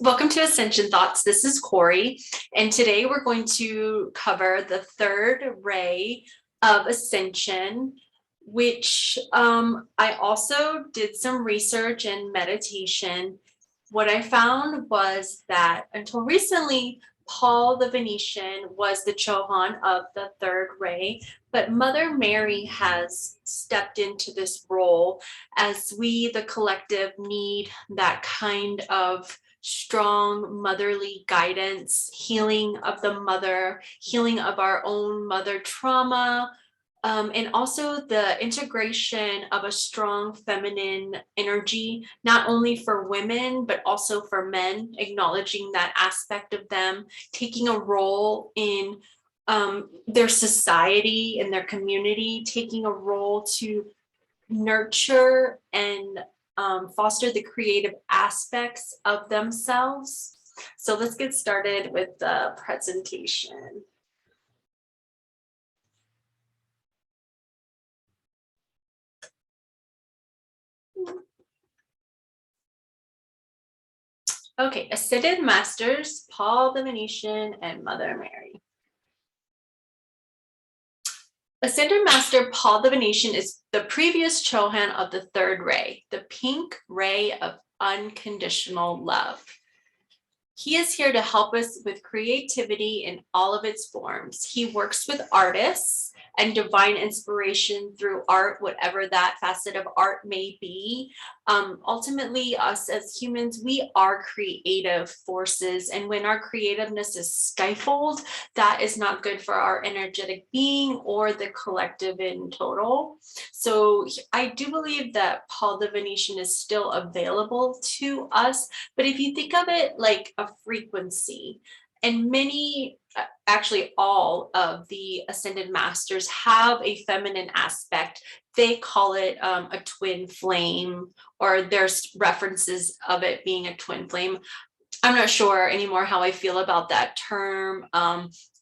Welcome to Ascension Thoughts. This is Corey, and today we're going to cover the third ray of Ascension, which I also did some research and meditation. What I found was that until recently, Paul the Venetian was the Chohan of the third ray, but Mother Mary has stepped into this role as we, the collective, need that kind of strong motherly guidance, healing of the mother, healing of our own mother trauma, and also the integration of a strong feminine energy, not only for women, but also for men, acknowledging that aspect of them, taking a role in their society and their community, taking a role to nurture and foster the creative aspects of themselves. So let's get started with the presentation. Okay, Ascended Masters, Paul the Venetian and Mother Mary. Ascended Master Paul the Venetian is the previous Chohan of the third ray, the pink ray of unconditional love. He is here to help us with creativity in all of its forms. He works with artists and divine inspiration through art, whatever that facet of art may be. Ultimately, us as humans, we are creative forces. And when our creativeness is stifled, that is not good for our energetic being or the collective in total. So I do believe that Paul the Venetian is still available to us. But if you think of it like a frequency, and many, actually all of the ascended masters have a feminine aspect. They call it a twin flame, or there's references of it being a twin flame. I'm not sure anymore how I feel about that term.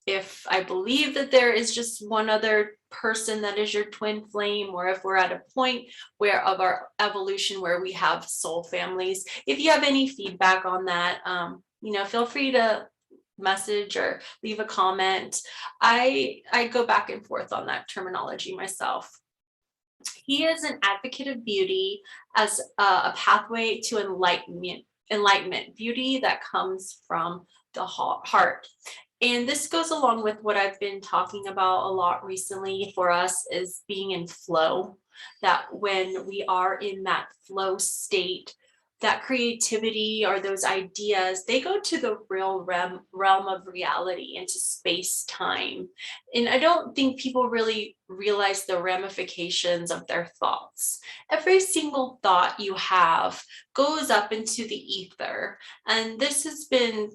If I believe that there is just one other person that is your twin flame, or if we're at a point where of our evolution where we have soul families. If you have any feedback on that, feel free to message or leave a comment. I go back and forth on that terminology myself. He is an advocate of beauty as a pathway to enlightenment, beauty that comes from the heart. And this goes along with what I've been talking about a lot recently for us, is being in flow, that when we are in that flow state, that creativity or those ideas, they go to the real realm of reality, into space time. And I don't think people really realize the ramifications of their thoughts. Every single thought you have goes up into the ether. And this has been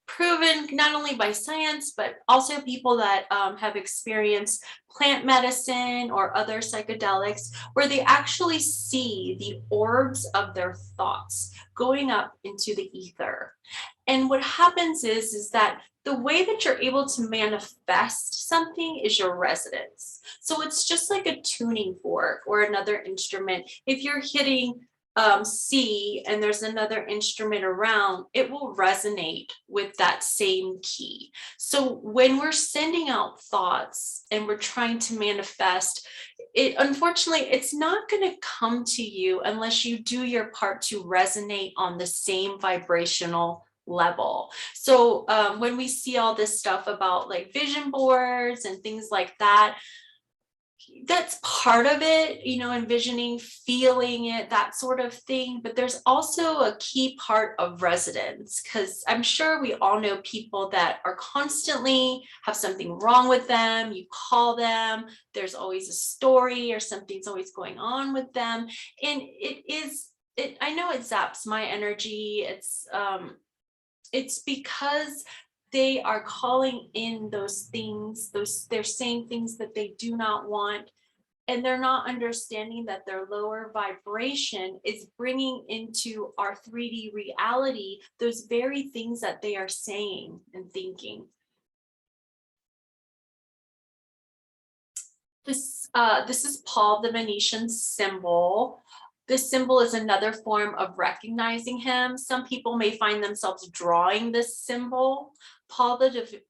proven not only by science, but also people that have experienced plant medicine or other psychedelics, where they actually see the orbs of their thoughts going up into the ether. And what happens is that the way that you're able to manifest something is your resonance. So it's just like a tuning fork or another instrument. If you're hitting C and there's another instrument around, it will resonate with that same key. So when we're sending out thoughts and we're trying to manifest, unfortunately, it's not going to come to you unless you do your part to resonate on the same vibrational level. So when we see all this stuff about like vision boards and things like that, that's part of it, envisioning, feeling it, that sort of thing. But there's also a key part of resonance, because I'm sure we all know people that are constantly have something wrong with them. You call them, there's always a story or something's always going on with them. And I know it zaps my energy. It's because they are calling in those things, they're saying things that they do not want, and they're not understanding that their lower vibration is bringing into our 3D reality those very things that they are saying and thinking. This is Paul the Venetian symbol. This symbol is another form of recognizing him. Some people may find themselves drawing this symbol. Paul the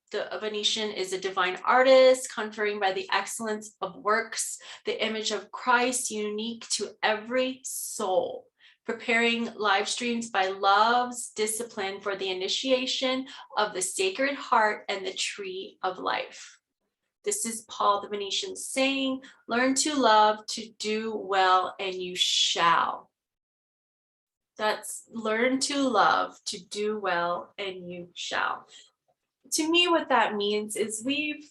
Venetian is a divine artist, conjuring by the excellence of works, the image of Christ unique to every soul, preparing live streams by love's discipline for the initiation of the Sacred Heart and the Tree of Life. This is Paul the Venetian saying, learn to love, to do well, and you shall. That's learn to love, to do well, and you shall. To me, what that means is we've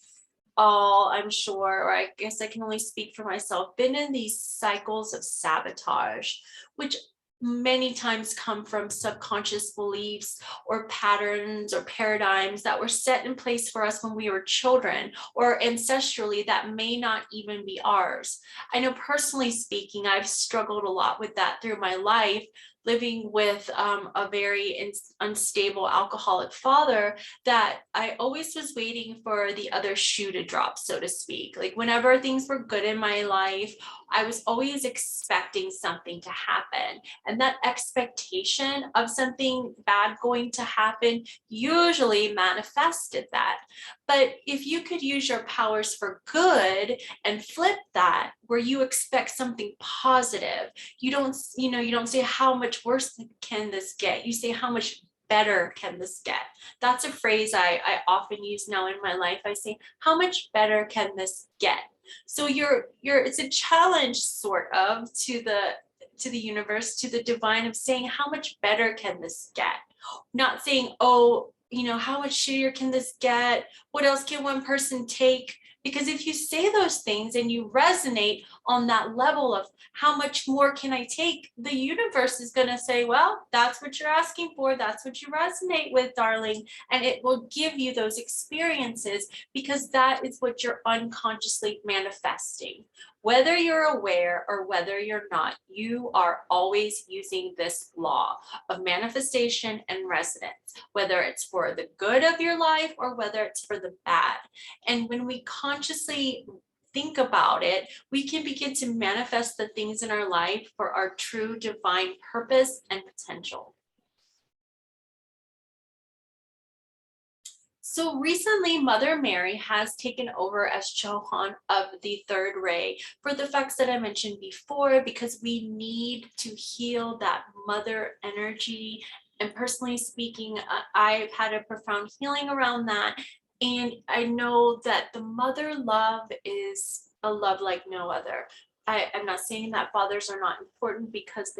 all, I'm sure, or I guess I can only speak for myself, been in these cycles of sabotage, which many times come from subconscious beliefs or patterns or paradigms that were set in place for us when we were children, or ancestrally that may not even be ours. I know personally speaking, I've struggled a lot with that through my life, living with a very unstable alcoholic father, that I always was waiting for the other shoe to drop, so to speak. Like whenever things were good in my life, I was always expecting something to happen. And that expectation of something bad going to happen usually manifested that. But if you could use your powers for good and flip that, where you expect something positive, you don't say how much worse can this get, you say how much better can this get. That's a phrase I often use now in my life. I say, how much better can this get? So it's a challenge sort of to the universe, to the divine, of saying, how much better can this get? Not saying, oh, how much shittier can this get? What else can one person take? Because if you say those things and you resonate on that level of how much more can I take, the universe is going to say, well, that's what you're asking for. That's what you resonate with, darling. And it will give you those experiences because that is what you're unconsciously manifesting. Whether you're aware or whether you're not, you are always using this law of manifestation and resonance, whether it's for the good of your life or whether it's for the bad. And when we consciously think about it, we can begin to manifest the things in our life for our true divine purpose and potential. So recently, Mother Mary has taken over as Chohan of the third ray for the facts that I mentioned before, because we need to heal that mother energy. And personally speaking, I've had a profound healing around that. And I know that the mother love is a love like no other. I'm not saying that fathers are not important, because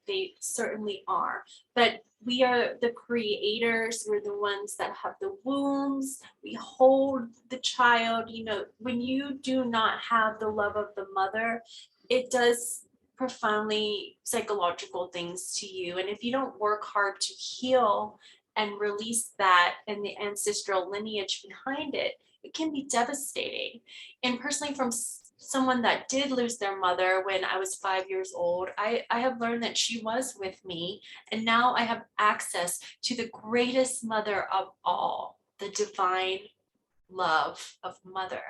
they certainly are, but we are the creators. We're the ones that have the wombs. We hold the child. When you do not have the love of the mother, it does profoundly psychological things to you. And if you don't work hard to heal and release that and the ancestral lineage behind it, it can be devastating. And personally, from someone that did lose their mother when I was 5 years old, I have learned that she was with me. And now I have access to the greatest mother of all, the divine love of mother.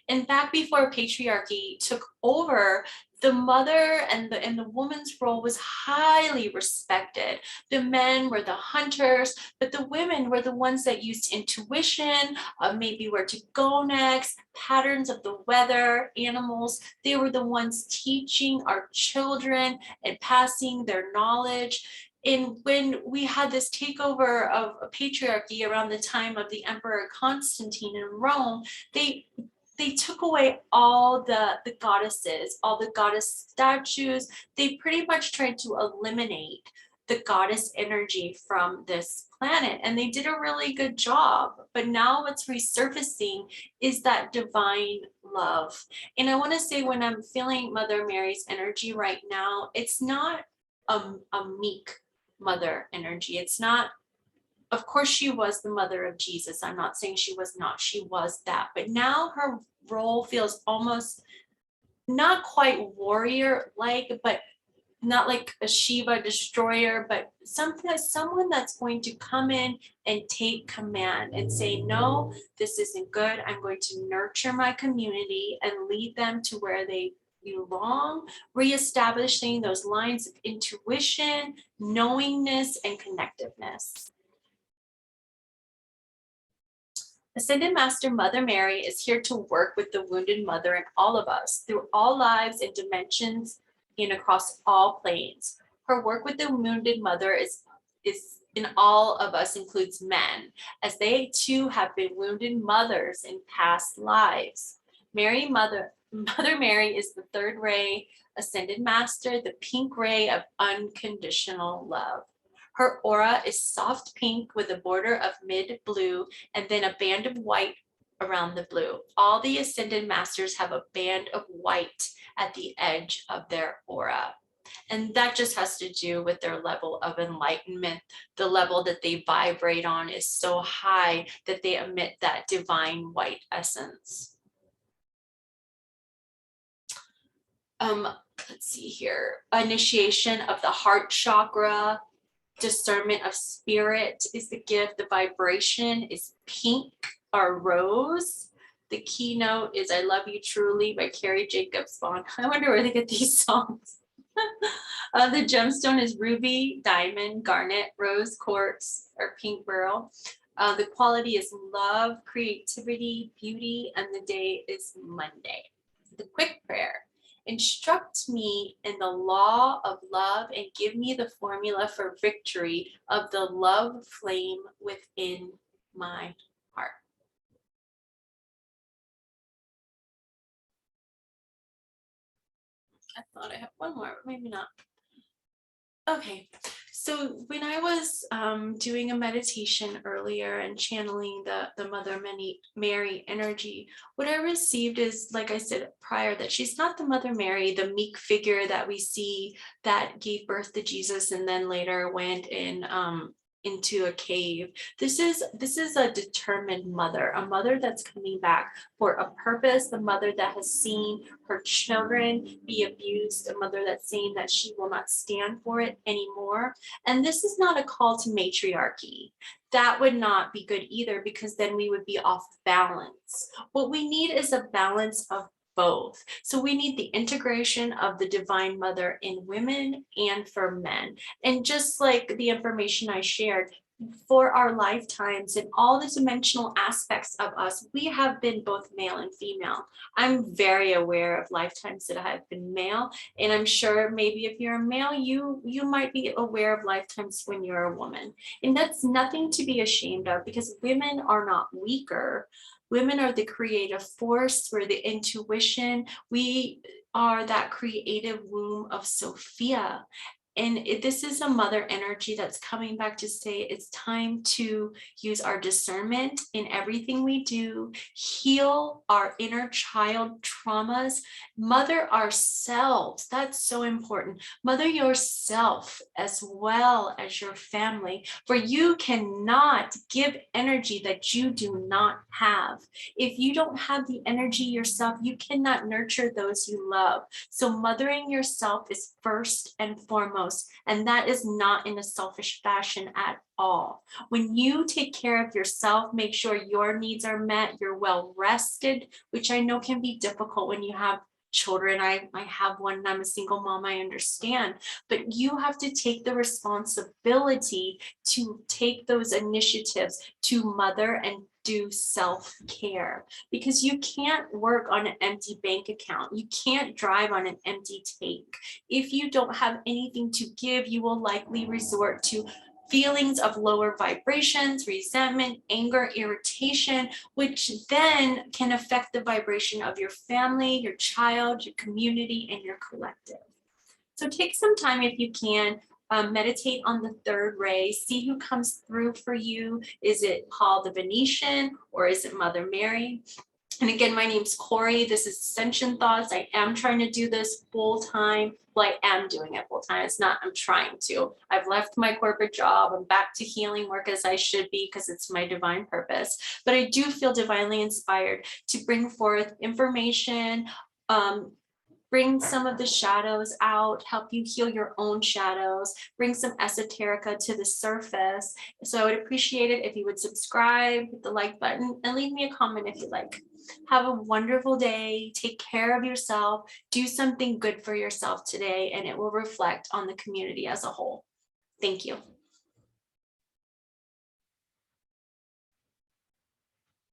And back before patriarchy took over, the mother and the woman's role was highly respected. The men were the hunters, but the women were the ones that used intuition, maybe where to go next, patterns of the weather, animals. They were the ones teaching our children and passing their knowledge. And when we had this takeover of a patriarchy around the time of the Emperor Constantine in Rome, they took away all the goddesses, all the goddess statues. They pretty much tried to eliminate the goddess energy from this planet, and they did a really good job. But now what's resurfacing is that divine love. And I want to say, when I'm feeling Mother Mary's energy right now, it's not a meek mother energy. It's not, of course she was the mother of Jesus. I'm not saying she was not, she was that. But now her role feels almost not quite warrior like, but not like a Shiva destroyer, but someone that's going to come in and take command and say, no, this isn't good. I'm going to nurture my community and lead them to where they belong, reestablishing those lines of intuition, knowingness, and connectiveness. Ascended Master Mother Mary is here to work with the wounded mother in all of us through all lives and dimensions and across all planes. Her work with the wounded mother is in all of us includes men, as they too have been wounded mothers in past lives. Mother Mary is the third ray Ascended Master, the pink ray of unconditional love. Her aura is soft pink with a border of mid blue and then a band of white around the blue. All the Ascended Masters have a band of white at the edge of their aura. And that just has to do with their level of enlightenment. The level that they vibrate on is so high that they emit that divine white essence. Let's see here. Initiation of the heart chakra. Discernment of spirit is the gift. The vibration is pink or rose. The keynote is I Love You Truly by Carrie Jacobs Bond. I wonder where they get these songs. The gemstone is ruby, diamond, garnet, rose quartz, or pink beryl. The quality is love, creativity, beauty, and the day is Monday. The quick prayer. Instruct me in the law of love and give me the formula for victory of the love flame within my heart. I thought I had one more, but maybe not. Okay, so when I was doing a meditation earlier and channeling the Mother Mary energy, what I received is, like I said prior, that she's not the Mother Mary, the meek figure that we see that gave birth to Jesus and then later went into a cave. This is a determined mother, a mother that's coming back for a purpose, the mother that has seen her children be abused, a mother that's saying that she will not stand for it anymore. And this is not a call to matriarchy. That would not be good either, because then we would be off balance. What we need is a balance of both. So we need the integration of the Divine Mother in women and for men. And just like the information I shared, for our lifetimes and all the dimensional aspects of us, we have been both male and female. I'm very aware of lifetimes that I have been male, and I'm sure maybe if you're a male, you might be aware of lifetimes when you're a woman. And that's nothing to be ashamed of, because women are not weaker. Women are the creative force, we're the intuition, we are that creative womb of Sophia. And this is a mother energy that's coming back to say it's time to use our discernment in everything we do, heal our inner child traumas, mother ourselves. That's so important. Mother yourself as well as your family, for you cannot give energy that you do not have. If you don't have the energy yourself, you cannot nurture those you love. So mothering yourself is first and foremost. And that is not in a selfish fashion at all. When you take care of yourself, make sure your needs are met, you're well rested, which I know can be difficult when you have children. I have one and I'm a single mom, I understand, but you have to take the responsibility to take those initiatives to mother and do self-care, because you can't work on an empty bank account. You can't drive on an empty tank. If you don't have anything to give, you will likely resort to feelings of lower vibrations, resentment, anger, irritation, which then can affect the vibration of your family, your child, your community, and your collective. So take some time if you can, meditate on the third ray, see who comes through for you. Is it Paul the Venetian or is it Mother Mary? And again, my name's Corey. This is Ascension Thoughts. I am trying to do this full time. Well, I am doing it full time. It's not, I'm trying to. I've left my corporate job. I'm back to healing work as I should be, because it's my divine purpose. But I do feel divinely inspired to bring forth information, bring some of the shadows out, help you heal your own shadows, bring some esoterica to the surface. So I would appreciate it if you would subscribe, hit the like button, and leave me a comment if you like. Have a wonderful day. Take care of yourself. Do something good for yourself today, and it will reflect on the community as a whole. Thank you.